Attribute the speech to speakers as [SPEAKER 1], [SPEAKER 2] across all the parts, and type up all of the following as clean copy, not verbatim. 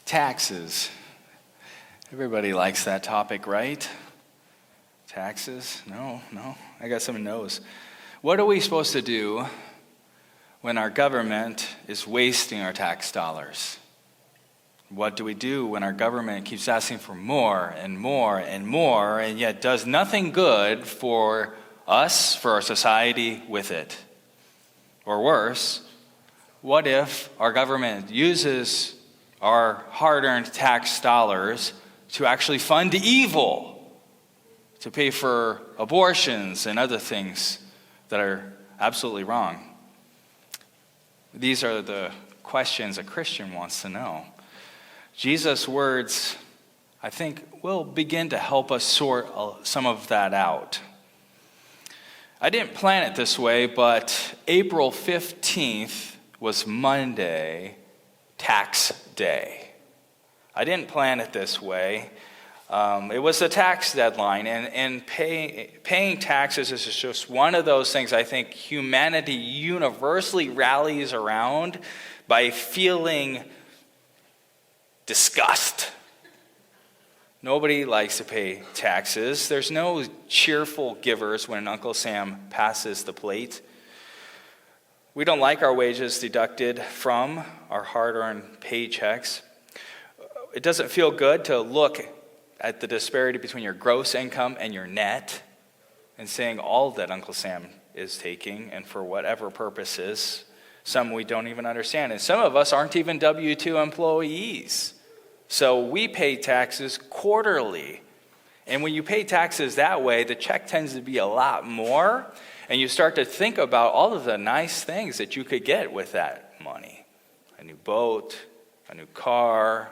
[SPEAKER 1] Taxes. Everybody likes that topic, right? Taxes? No. I got some no's. What are we supposed to do when our government is wasting our tax dollars? What do we do when our government keeps asking for more and more and more, and yet does nothing good for us, for our society with it? Or worse, what if our government uses our hard-earned tax dollars to actually fund evil, to pay for abortions and other things that are absolutely wrong? These are the questions a Christian wants to know. Jesus' words, I think, will begin to help us sort some of that out. I didn't plan it this way, but April 15th was Monday, tax day. I didn't plan it this way. It was the tax deadline, and paying taxes is just one of those things I think humanity universally rallies around by feeling disgust. Nobody likes to pay taxes. There's no cheerful givers when Uncle Sam passes the plate. We don't like our wages deducted from our hard-earned paychecks. It doesn't feel good to look at the disparity between your gross income and your net and saying all that Uncle Sam is taking and for whatever purposes. Some we don't even understand. And some of us aren't even W-2 employees. So we pay taxes quarterly. And when you pay taxes that way, the check tends to be a lot more. And you start to think about all of the nice things that you could get with that money. A new boat, a new car,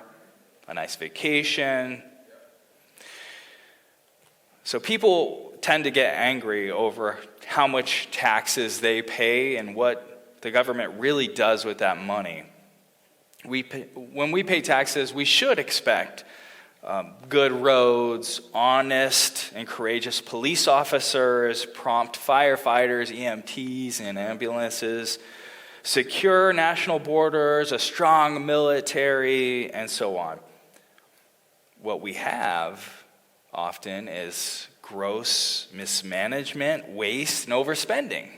[SPEAKER 1] a nice vacation. So people tend to get angry over how much taxes they pay and what the government really does with that money. When we pay taxes, we should expect good roads, honest and courageous police officers, prompt firefighters, EMTs, and ambulances, secure national borders, a strong military, and so on. What we have often is gross mismanagement, waste, and overspending.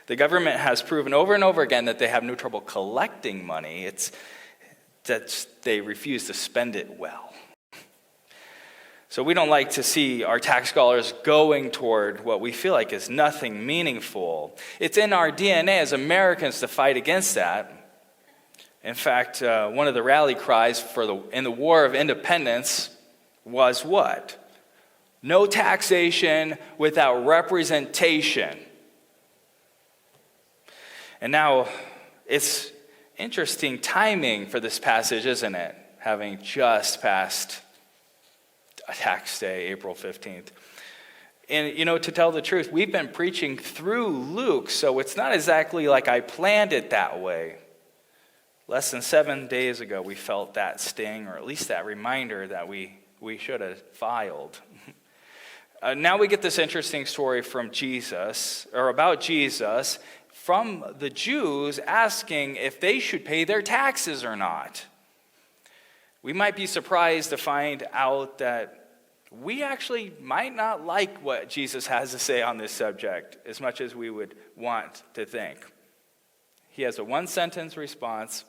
[SPEAKER 1] The government has proven over and over again that they have no trouble collecting money. It's that they refuse to spend it well. So we don't like to see our tax dollars going toward what we feel like is nothing meaningful. It's in our DNA as Americans to fight against that. In fact, one of the rally cries in the War of Independence was what? No taxation without representation. And now, it's interesting timing for this passage, isn't it? Having just passed a tax day, April 15th. And, to tell the truth, we've been preaching through Luke, so it's not exactly like I planned it that way. Less than 7 days ago, we felt that sting, or at least that reminder that we should have filed. Now we get this interesting story from Jesus, or about Jesus, from the Jews asking if they should pay their taxes or not. We might be surprised to find out that we actually might not like what Jesus has to say on this subject as much as we would want to think. He has a one-sentence response.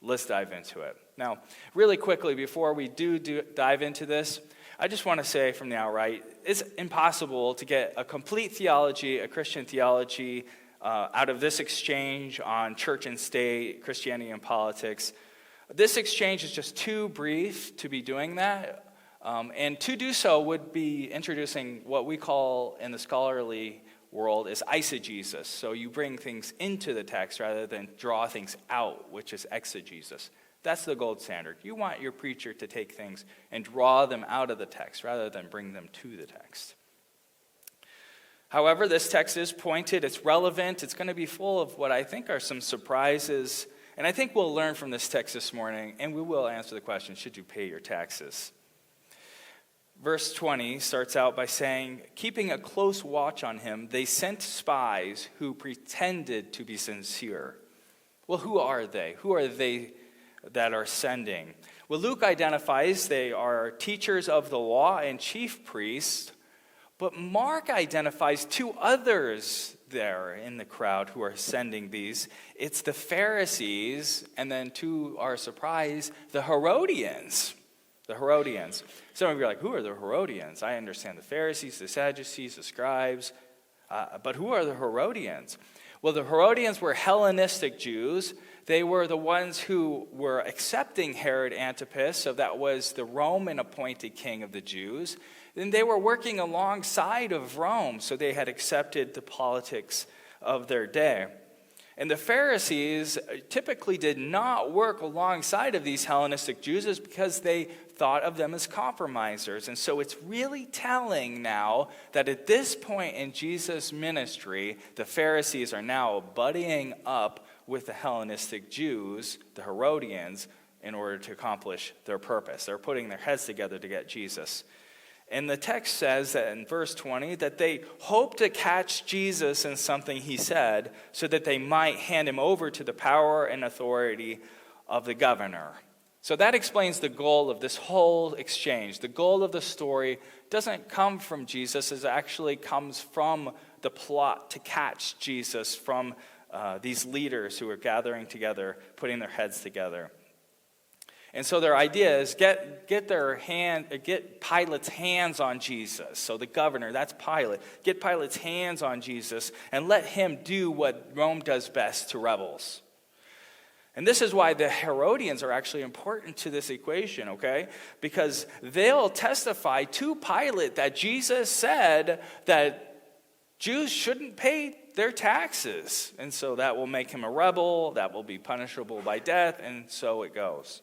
[SPEAKER 1] Let's dive into it. Now, really quickly, before we do dive into this, I just want to say from the outright, it's impossible to get a complete theology, a Christian theology, out of this exchange on church and state, Christianity and politics. This exchange is just too brief to be doing that. And to do so would be introducing what we call in the scholarly world is eisegesis. So you bring things into the text rather than draw things out, which is exegesis. That's the gold standard. You want your preacher to take things and draw them out of the text rather than bring them to the text. However, this text is pointed, it's relevant, it's going to be full of what I think are some surprises, and I think we'll learn from this text this morning, and we will answer the question, should you pay your taxes? Verse 20 starts out by saying, keeping a close watch on him, they sent spies who pretended to be sincere. Well, who are they? Who are they that are sending. Well, Luke identifies they are teachers of the law and chief priests, but Mark identifies two others there in the crowd who are sending these. It's the Pharisees, and then to our surprise, the Herodians. The Herodians. Some of you are like, who are the Herodians? I understand the Pharisees, the Sadducees, the scribes, but who are the Herodians? Well, the Herodians were Hellenistic Jews. They were the ones who were accepting Herod Antipas, so that was the Roman appointed king of the Jews. And they were working alongside of Rome, so they had accepted the politics of their day. And the Pharisees typically did not work alongside of these Hellenistic Jews because they thought of them as compromisers. And so it's really telling now that at this point in Jesus' ministry, the Pharisees are now buddying up with the Hellenistic Jews, the Herodians, in order to accomplish their purpose. They're putting their heads together to get Jesus. And the text says that in verse 20 that they hoped to catch Jesus in something he said so that they might hand him over to the power and authority of the governor. So that explains the goal of this whole exchange. The goal of the story doesn't come from Jesus, it actually comes from the plot to catch Jesus from these leaders who are gathering together, putting their heads together. And so their idea is get Pilate's hands on Jesus. So the governor, that's Pilate. Get Pilate's hands on Jesus and let him do what Rome does best to rebels. And this is why the Herodians are actually important to this equation, okay? Because they'll testify to Pilate that Jesus said that Jews shouldn't pay their taxes. And so that will make him a rebel, that will be punishable by death, and so it goes.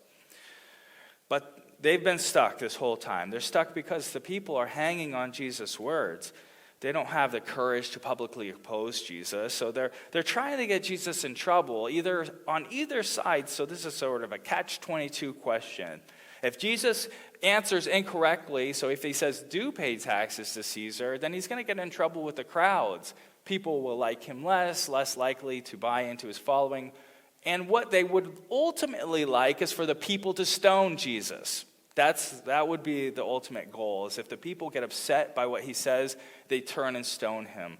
[SPEAKER 1] But they've been stuck this whole time. They're stuck because the people are hanging on Jesus' words. They don't have the courage to publicly oppose Jesus. So they're trying to get Jesus in trouble, on either side. So this is sort of a catch-22 question. If Jesus answers incorrectly, so if he says do pay taxes to Caesar, then he's going to get in trouble with the crowds. People will like him less likely to buy into his following. And what they would ultimately like is for the people to stone Jesus. That would be the ultimate goal, is if the people get upset by what he says, they turn and stone him.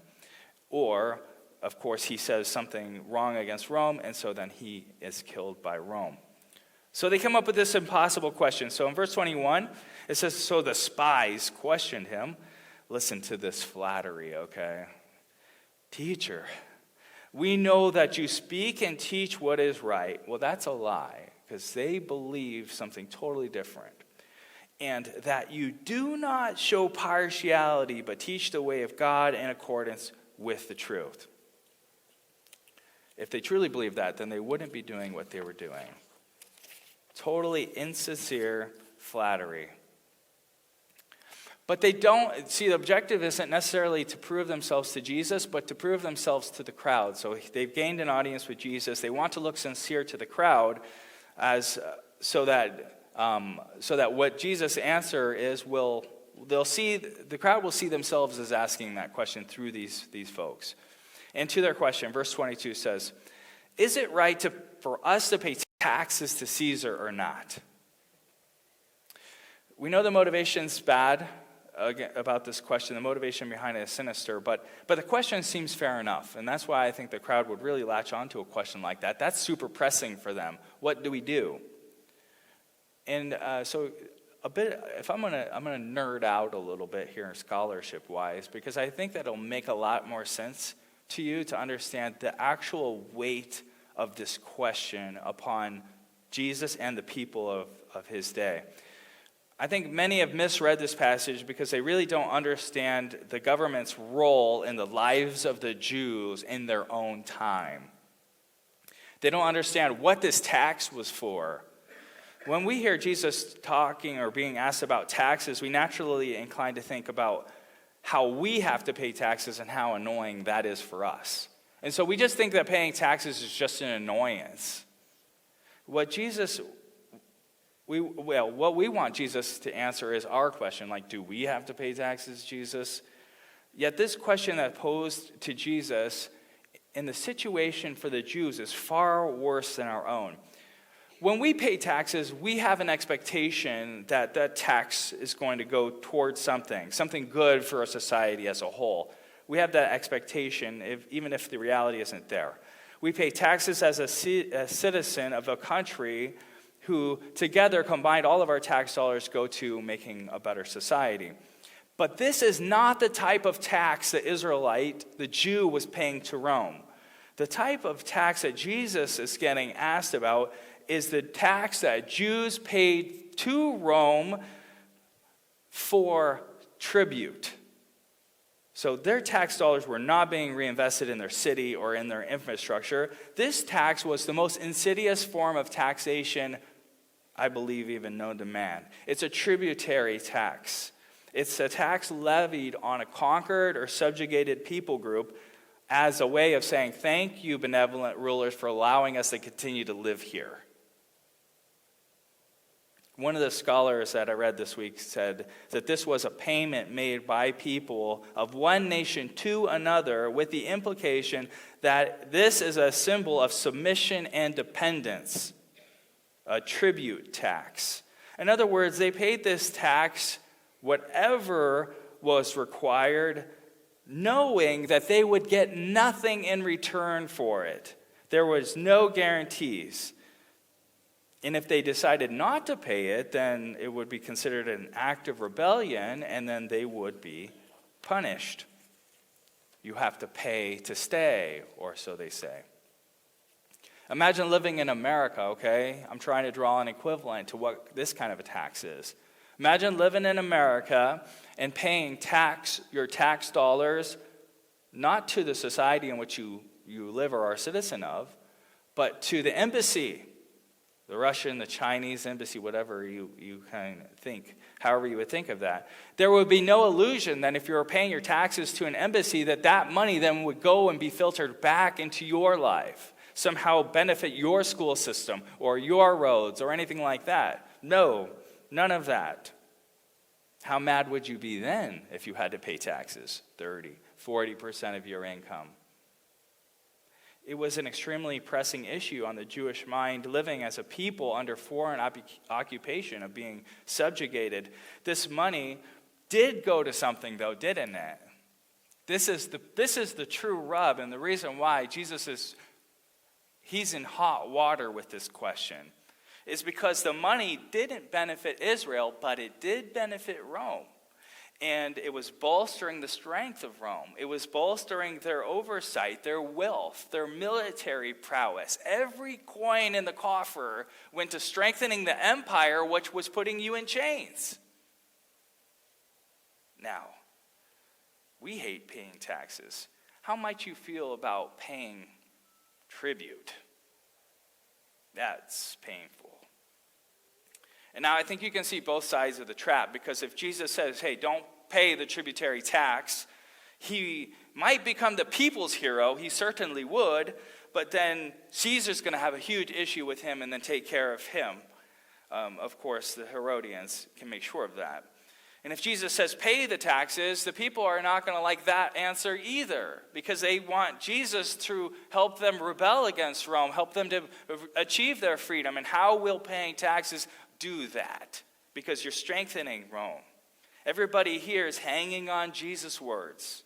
[SPEAKER 1] Or, of course, he says something wrong against Rome, and so then he is killed by Rome. So they come up with this impossible question. So in verse 21, it says, so the spies questioned him. Listen to this flattery, okay? Teacher, we know that you speak and teach what is right. Well, that's a lie, because they believe something totally different. And that you do not show partiality, but teach the way of God in accordance with the truth. If they truly believed that, then they wouldn't be doing what they were doing. Totally insincere flattery. But they don't, see, the objective isn't necessarily to prove themselves to Jesus, but to prove themselves to the crowd. So they've gained an audience with Jesus. They want to look sincere to the crowd so that what Jesus' answer is, the crowd will see themselves as asking that question through these folks. And to their question, verse 22 says, is it right for us to pay taxes to Caesar or not? We know the motivation's bad about this question. The motivation behind it is sinister, but the question seems fair enough. And that's why I think the crowd would really latch onto a question like that. That's super pressing for them. What do we do? And so if I'm gonna nerd out a little bit here scholarship-wise, because I think that'll make a lot more sense to you to understand the actual weight of this question upon Jesus and the people of his day. I think many have misread this passage because they really don't understand the government's role in the lives of the Jews in their own time. They don't understand what this tax was for. When we hear Jesus talking or being asked about taxes, we naturally incline to think about how we have to pay taxes and how annoying that is for us. And so we just think that paying taxes is just an annoyance. What we want Jesus to answer is our question, like, do we have to pay taxes, Jesus? Yet this question that posed to Jesus in the situation for the Jews is far worse than our own. when we pay taxes, we have an expectation that that tax is going to go towards something good for a society as a whole. We have that expectation, even if the reality isn't there. We pay taxes as a citizen of a country who together combined all of our tax dollars go to making a better society. But this is not the type of tax the Israelite, the Jew, was paying to Rome. The type of tax that Jesus is getting asked about is the tax that Jews paid to Rome for tribute. So their tax dollars were not being reinvested in their city or in their infrastructure. This tax was the most insidious form of taxation, I believe, even known to man. It's a tributary tax. It's a tax levied on a conquered or subjugated people group as a way of saying, thank you, benevolent rulers, for allowing us to continue to live here. One of the scholars that I read this week said that this was a payment made by people of one nation to another with the implication that this is a symbol of submission and dependence, a tribute tax. In other words, they paid this tax, whatever was required, knowing that they would get nothing in return for it. There was no guarantees. And if they decided not to pay it, then it would be considered an act of rebellion, and then they would be punished. You have to pay to stay, or so they say. Imagine living in America, okay? I'm trying to draw an equivalent to what this kind of a tax is. Imagine living in America and paying your tax dollars, not to the society in which you live or are a citizen of, but to the embassy. The Russian, the Chinese embassy, whatever you kind of think, however you would think of that. There would be no illusion that if you were paying your taxes to an embassy, that money then would go and be filtered back into your life, somehow benefit your school system or your roads or anything like that. No, none of that. How mad would you be then if you had to pay taxes, 30, 40% of your income? It was an extremely pressing issue on the Jewish mind, living as a people under foreign occupation of being subjugated. This money did go to something, though, didn't it? This is the true rub, and the reason why he's in hot water with this question is because the money didn't benefit Israel, but it did benefit Rome. And it was bolstering the strength of Rome. It was bolstering their oversight, their wealth, their military prowess. Every coin in the coffer went to strengthening the empire, which was putting you in chains. Now, we hate paying taxes. How might you feel about paying tribute? That's painful. And now I think you can see both sides of the trap, because if Jesus says, hey, don't pay the tributary tax, he might become the people's hero. He certainly would, but then Caesar's going to have a huge issue with him and then take care of him. Of course, the Herodians can make sure of that. And if Jesus says pay the taxes, the people are not going to like that answer either, because they want Jesus to help them rebel against Rome, help them to achieve their freedom. And how will paying taxes do that? Because you're strengthening Rome. Everybody here is hanging on Jesus' words.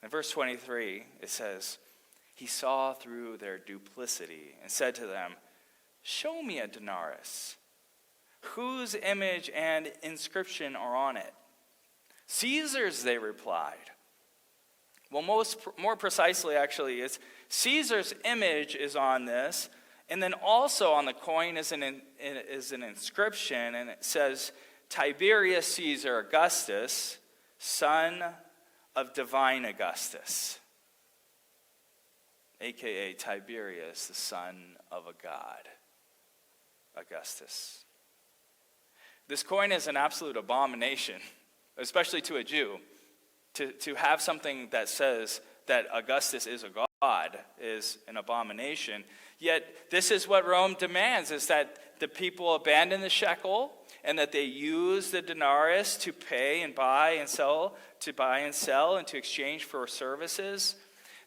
[SPEAKER 1] In verse 23, it says, he saw through their duplicity and said to them, show me a denarius. Whose image and inscription are on it? Caesar's, they replied. Well, more precisely, actually, it's Caesar's image is on this, and then also on the coin is an inscription, and it says, Tiberius Caesar Augustus, son of divine Augustus, a.k.a. Tiberius, the son of a god, Augustus. This coin is an absolute abomination, especially to a Jew. To have something that says that Augustus is a god is an abomination. Yet this is what Rome demands, is that the people abandon the shekel and that they use the denarius to pay and buy and sell, and to exchange for services.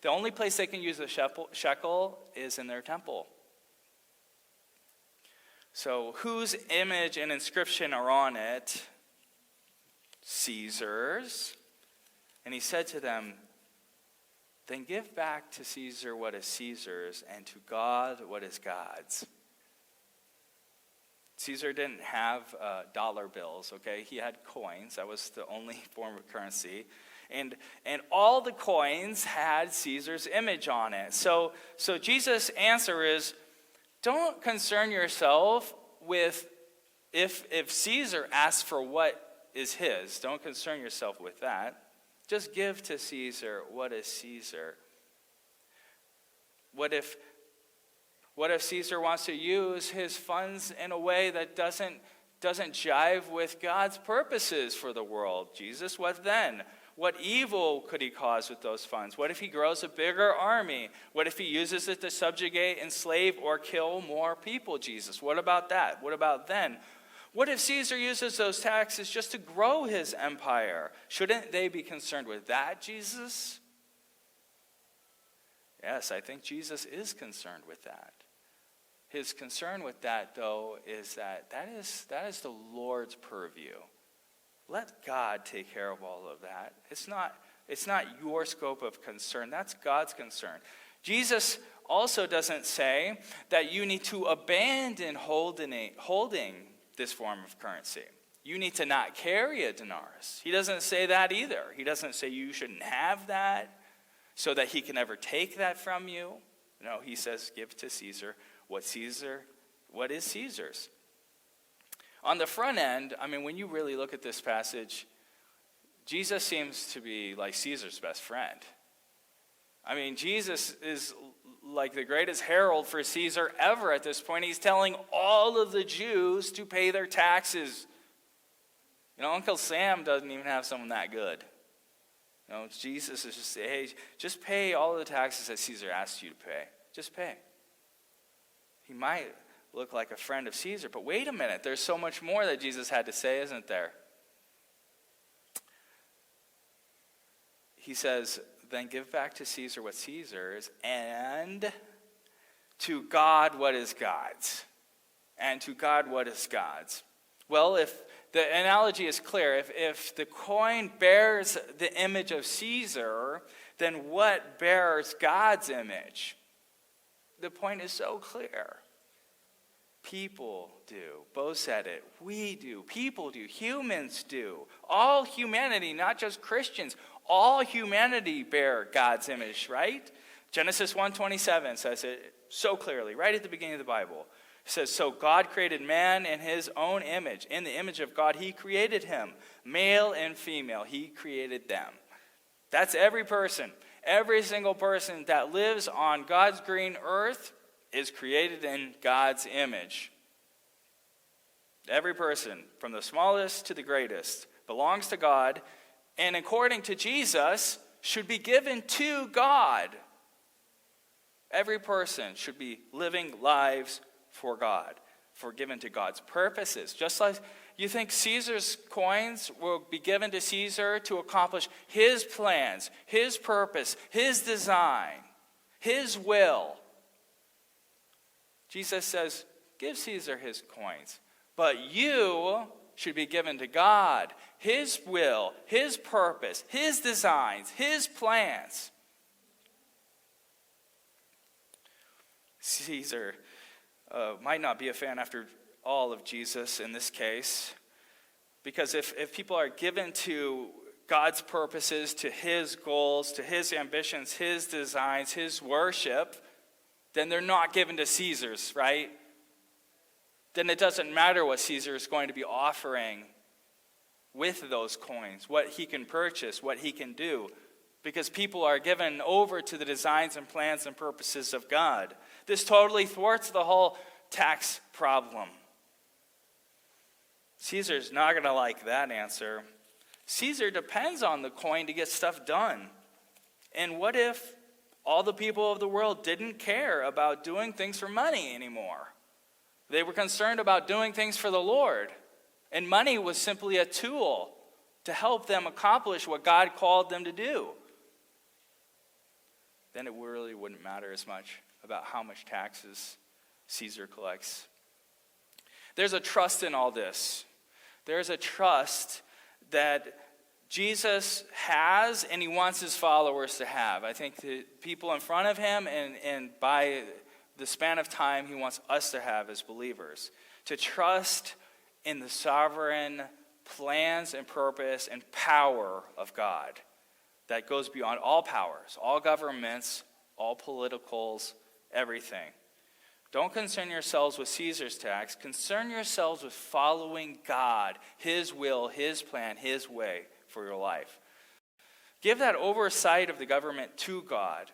[SPEAKER 1] The only place they can use the shekel is in their temple. So whose image and inscription are on it? Caesar's. And he said to them, then give back to Caesar what is Caesar's, and to God what is God's. Caesar didn't have dollar bills, okay? He had coins. That was the only form of currency. And all the coins had Caesar's image on it. So Jesus' answer is, don't concern yourself with if Caesar asks for what is his. Don't concern yourself with that. Just give to Caesar what is Caesar. What if Caesar wants to use his funds in a way that doesn't jive with God's purposes for the world? Jesus, what then? What evil could he cause with those funds? What if he grows a bigger army? What if he uses it to subjugate, enslave, or kill more people, Jesus? What about that? What about then? What if Caesar uses those taxes just to grow his empire? Shouldn't they be concerned with that, Jesus? Yes, I think Jesus is concerned with that. His concern with that, though, is that is the Lord's purview. Let God take care of all of that. It's not your scope of concern. That's God's concern. Jesus also doesn't say that you need to abandon holding this form of currency. You need to not carry a denarius. He doesn't say that either. He doesn't say you shouldn't have that so that he can never take that from you. No, he says give to Caesar what is Caesar's. On the front end, I mean, when you really look at this passage, Jesus seems to be like Caesar's best friend. I mean, Jesus is like the greatest herald for Caesar ever at this point. He's telling all of the Jews to pay their taxes. You know, Uncle Sam doesn't even have someone that good. You know, Jesus is just saying, hey, just pay all of the taxes that Caesar asks you to pay. Just pay. He might look like a friend of Caesar, but wait a minute. There's so much more that Jesus had to say, isn't there? He says, then give back to Caesar what Caesar's, and to God what is God's. And to God what is God's. Well, if the analogy is clear, if the coin bears the image of Caesar, then what bears God's image? The point is so clear. People do. Bo said it. We do. People do. Humans do. All humanity, not just Christians. All humanity bear God's image, right? Genesis 1:27 says it so clearly, right at the beginning of the Bible. It says, so God created man in his own image. In the image of God, he created him. Male and female, he created them. That's every person. Every single person that lives on God's green earth is created in God's image. Every person, from the smallest to the greatest, belongs to God, and according to Jesus, should be given to God. Every person should be living lives for God, for given to God's purposes. Just like you think Caesar's coins will be given to Caesar to accomplish his plans, his purpose, his design, his will. Jesus says, give Caesar his coins, but you should be given to God, his will, his purpose, his designs, his plans. Caesar might not be a fan after all of Jesus in this case, because if people are given to God's purposes, to his goals, to his ambitions, his designs, his worship, then they're not given to Caesar's, right? Then it doesn't matter what Caesar is going to be offering with those coins, what he can purchase, what he can do, because people are given over to the designs and plans and purposes of God. This totally thwarts the whole tax problem. Caesar's not going to like that answer. Caesar depends on the coin to get stuff done. And what if all the people of the world didn't care about doing things for money anymore? They were concerned about doing things for the Lord. And money was simply a tool to help them accomplish what God called them to do. Then it really wouldn't matter as much about how much taxes Caesar collects. There's a trust in all this. There's a trust that Jesus has and he wants his followers to have. I think the people in front of him and by the span of time he wants us to have as believers. To trust in the sovereign plans and purpose and power of God that goes beyond all powers, all governments, all politicals, everything. Don't concern yourselves with Caesar's tax. Concern yourselves with following God, his will, his plan, his way for your life. Give that oversight of the government to God,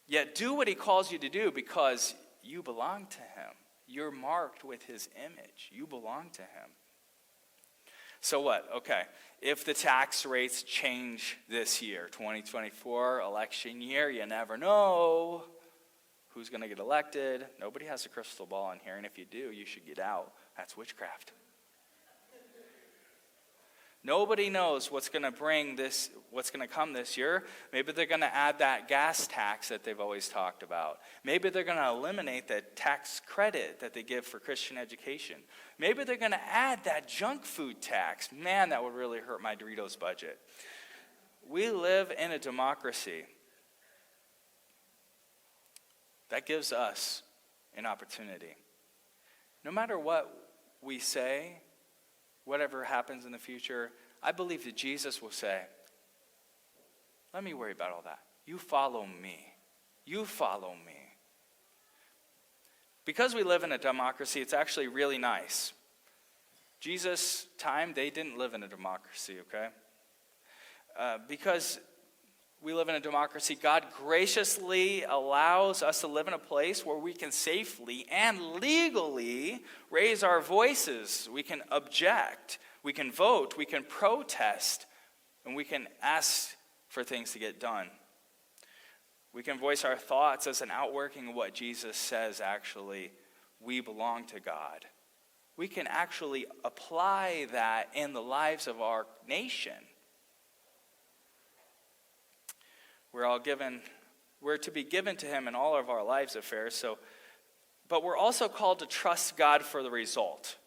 [SPEAKER 1] yet do what he calls you to do because you belong to him. You're marked with his image. You belong to him. So what? Okay, if the tax rates change this year, 2024 election year, you never know who's going to get elected. Nobody has a crystal ball in here, and if you do, you should get out. That's witchcraft. Nobody knows what's going to come this year. Maybe they're going to add that gas tax that they've always talked about. Maybe they're going to eliminate that tax credit that they give for Christian education. Maybe they're going to add that junk food tax. Man, that would really hurt my Doritos budget. We live in a democracy. That gives us an opportunity. No matter what we say, whatever happens in the future, I believe that Jesus will say, let me worry about all that. You follow me. You follow me. Because we live in a democracy, it's actually really nice. Jesus' time, they didn't live in a democracy, okay? Because we live in a democracy, God graciously allows us to live in a place where we can safely and legally raise our voices. We can object, we can vote, we can protest, and we can ask for things to get done. We can voice our thoughts as an outworking of what Jesus says actually, we belong to God. We can actually apply that in the lives of our nation. We're to be given to him in all of our lives affairs. But we're also called to trust God for the result.